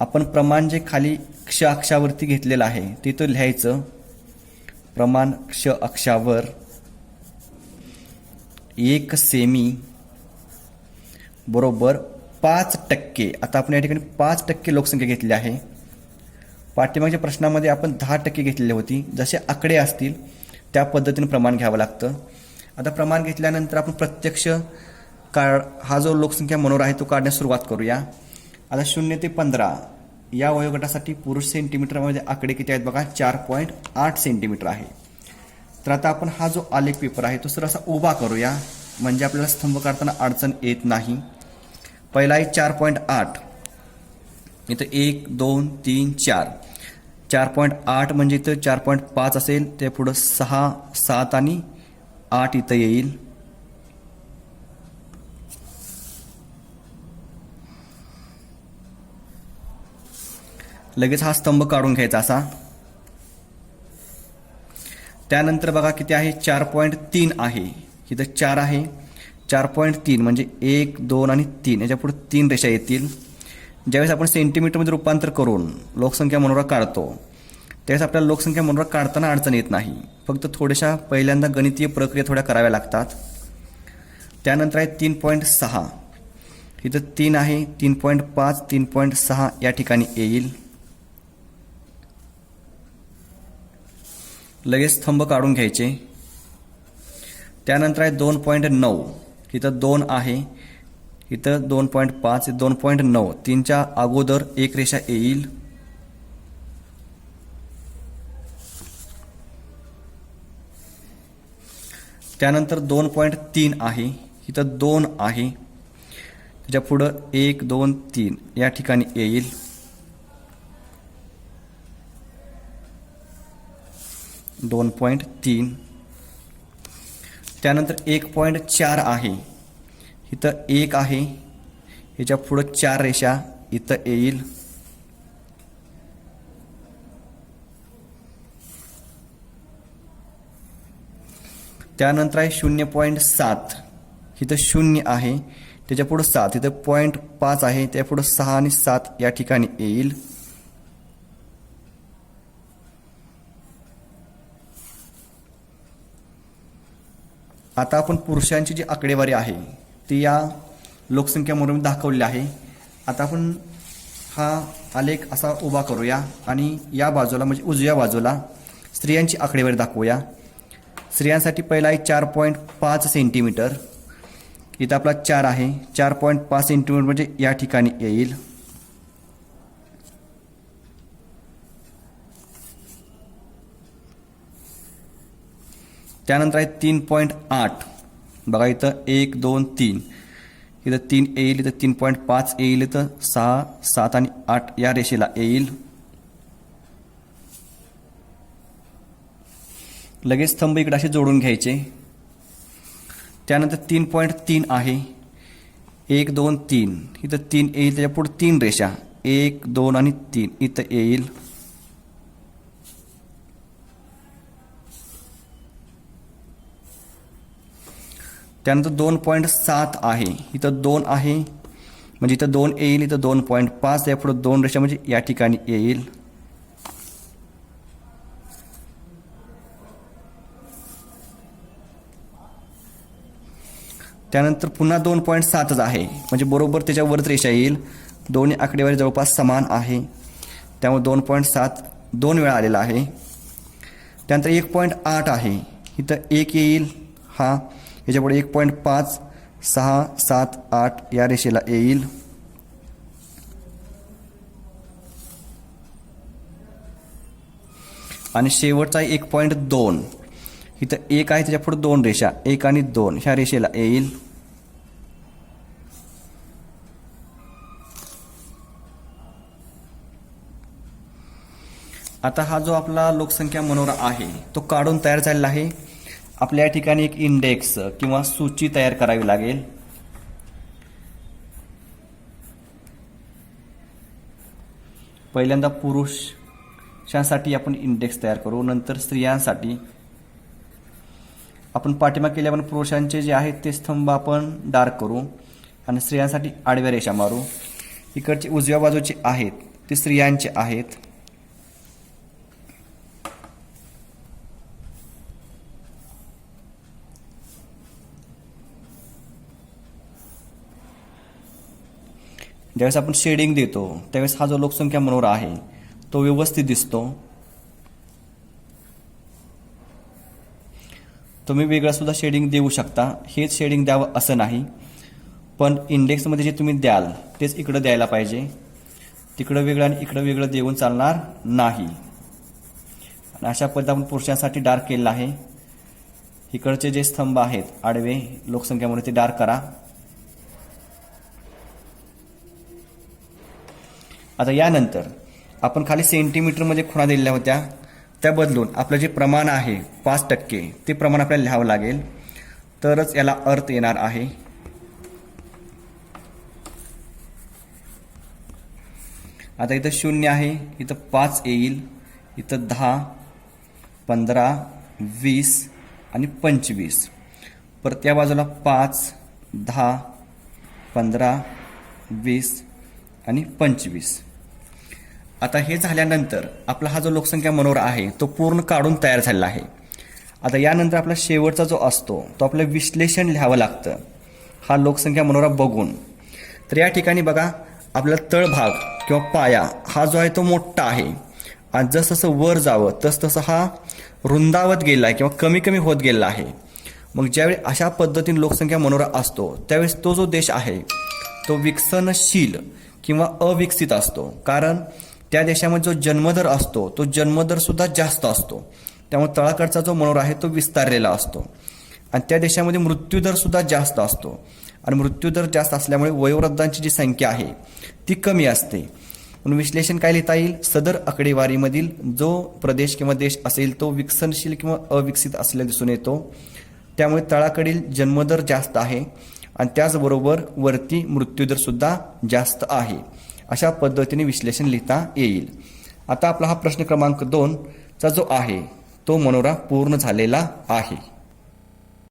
आपण प्रमाण जे खाली क्ष अक्षावरती घेतलेलं आहे तिथं लिहायचं. प्रमाण क्ष अक्षावर 1 सेमी बरोबर 5%. आता आपण या ठिकाणी 5% लोकसंख्या घेतली आहे. पाठीमागच्या प्रश्नामध्ये आपण 10% घेतलेली होती. जसे आकडे असतील त्या पद्धतीने प्रमाण घ्यावं लागतं. आता प्रमाण घेतल्यानंतर आपण प्रत्यक्ष हा जो लोकसंख्या मनोरा आहे तो काढण्यास सुरुवात करूया. आता 0 ते 15 या वयोगटासाठी पुरुष सेंटीमीटरमध्ये आकडे किती आहेत बघा, 4.8 सेंटीमीटर आहे. तर आता आपण हा जो आलेख पेपर आहे तो असा उभा करूया, म्हणजे आपल्याला स्तंभ काढताना अडचण येत नाही. पहिला आहे 4.8. इथं 1 2 3 4. 4.8 म्हणजे इथं 4.5 असेल, ते पुढं 6 7 आणि 8 इथं येईल. लगेच हा स्तंभ काढून घ्यायचा असा. त्यानंतर बघा किती आहे, 4.3 आहे. इथं 4 आहे, 4.3 म्हणजे 1 2 आणि 3 याच्या पुढे 3 रेषा येतील. ज्यावेळेस आपण सेंटीमीटरमध्ये रूपांतर करून लोकसंख्या मनोरा काढतो त्यावेळेस आपल्याला लोकसंख्या मनोरा काढताना अडचण येत नाही. फक्त थोड्याशा पहिल्यांदा गणितीय प्रक्रिया थोड्या कराव्या लागतात. त्यानंतर आहे 3.6. इथं 3 आहे, 3.5 3.6 या ठिकाणी येईल. लगेच स्तंभ काढून घ्यायचे. त्यानंतर आहे 2.9. इथं 2 आहे, इथं 2.5 2.9. 3च्या अगोदर एक रेषा येईल. त्यानंतर 2.3 आहे, इथं 2 आहे, त्याच्या पुढं 1 2 3 या ठिकाणी येईल. दोन 2.3. त्यानंतर 1.4 आहे, इथं 1 आहे, ह्याच्या पुढं 4 रेषा इथं येईल. त्यानंतर आहे 0.7. इथं 0 आहे, त्याच्या पुढं 7, इथं 0.5 आहे, त्या पुढं 6 आणि 7 या ठिकाणी येईल. आता आपण पुरुषांची जी आकडेवारी आहे ती या लोकसंख्या म्हणून दाखवलेली आहे. आता आपण हा आलेख असा उभा करूया आणि या बाजूला म्हणजे उजव्या बाजूला स्त्रियांची आकडेवारी दाखवूया. स्त्रियांसाठी पहिला आहे 4.5 सेंटीमीटर. इथं आपला 4 आहे, 4.5 सेंटीमीटर म्हणजे या ठिकाणी येईल. त्यानंतर आहे 3.8. बघा इथं 1 2 3, इथं 3 येईल, इथं 3.5 येईल, इथं 6 7 आणि 8 या रेषेला येईल. लगेच स्तंभ इकडे असे जोडून घ्यायचे. त्यानंतर 3.3 आहे, 1 2 3, इथं 3 येईल, त्याच्या पुढे 3 रेषा 1 2 आणि 3 इथं येईल. त्यानंतर 2.7 आहे, इथं 2 आहे, म्हणजे इथं 2 येईल, इथं 2.5 या पुढे 2 रेषा म्हणजे या ठिकाणी येईल. त्यानंतर पुन्हा 2.7 आहे, म्हणजे बरोबर त्याच्यावरच रेषा येईल. दोन्ही आकडेवारी जवळपास समान आहे, त्यामुळे 2.7 2 वेळा आलेला आहे. त्यानंतर 1.8 आहे, इथं 1 येईल, हा याच्यापुढे 1.5 6 7 8 या रेषेला येईल. आणि शेवटचा 1.2 इथं 1 आहे, त्याच्या पुढे 2 रेषा 1 आणि 2 ह्या रेषेला येईल. आता हा जो आपला लोकसंख्या मनोरा आहे तो काढून तयार झालेला आहे. आपल्या या ठिकाणी एक इंडेक्स किंवा सूची तयार करावी लागेल. पहिल्यांदा पुरुषांसाठी आपण इंडेक्स तयार करू, नंतर स्त्रियांसाठी. आपण पाठीमागे केले, आपण पुरुषांचे जे आहेत ते स्तंभ आपण डार्क करू आणि स्त्रियांसाठी आडव्या रेषा मारू. इकडचे उजव्या बाजूचे आहेत ते स्त्रियांचे आहेत. ज्यावेळेस आपण शेडिंग देतो त्यावेळेस हा जो लोकसंख्या मनोरा आहे तो व्यवस्थित दिसतो. तुम्ही वेगळं सुद्धा शेडिंग देऊ शकता, हेच शेडिंग द्यावं असं नाही, पण इंडेक्समध्ये जे तुम्ही द्याल तेच इकडं द्यायला पाहिजे. तिकडं वेगळं आणि इकडं वेगळं देऊन चालणार नाही. आणि अशा पद्धतीने आपण पुरुषांसाठी डार्क केलेलं आहे. इकडचे जे स्तंभ आहेत आडवे लोकसंख्यामध्ये ते डार्क करा. आता यानंतर आपण खाली सेंटीमीटरमध्ये खुणा दिलेल्या होत्या, त्या बदलून आपलं जे प्रमाण आहे 5% ते प्रमाण आपल्याला लिहावं लागेल, तरच याला अर्थ येणार आहे. आता इथं 0 आहे, इथं 5 येईल, इथं 10 15 20 आणि 25. परत या बाजूला 5 10 15 20 आणि 25. आता हे झाल्यानंतर आपला हा जो लोकसंख्या मनोरा आहे तो पूर्ण काढून तयार झालेला आहे. आता यानंतर आपला शेवटचा जो असतो तो आपलं विश्लेषण लिहावं लागतं हा लोकसंख्या मनोरा बघून. तर या ठिकाणी बघा, आपला तळभाग किंवा पाया हा जो आहे तो मोठा आहे आणि जसं वर जावं तसं हा रुंदावत गेला आहे किंवा कमी कमी होत गेला आहे. मग ज्यावेळी अशा पद्धतीने लोकसंख्या मनोरा असतो त्यावेळेस तो जो देश आहे तो विकसनशील किंवा अविकसित असतो. कारण त्या देशामध्ये जो जन्मदर असतो तो जन्मदर सुद्धा जास्त असतो, त्यामुळे तळाकडचा जो मनोरा आहे तो विस्तारलेला असतो. आणि त्या देशामध्ये मृत्यूदर सुद्धा जास्त असतो आणि मृत्यूदर जास्त असल्यामुळे वयोवृद्धांची जी संख्या आहे ती कमी असते. म्हणून विश्लेषण काय लिहिता येईल, सदर आकडेवारीमधील जो प्रदेश किंवा देश असेल तो विकसनशील किंवा अविकसित असलेला दिसून येतो. त्यामुळे तळाकडील जन्मदर जास्त आहे आणि त्याचबरोबर वरती मृत्यूदर सुद्धा जास्त आहे. अशा पद्धतीने विश्लेषण लिहिता येईल. आता आपला हा प्रश्न क्रमांक 2 चा जो आहे तो मनोरा पूर्ण झालेला आहे.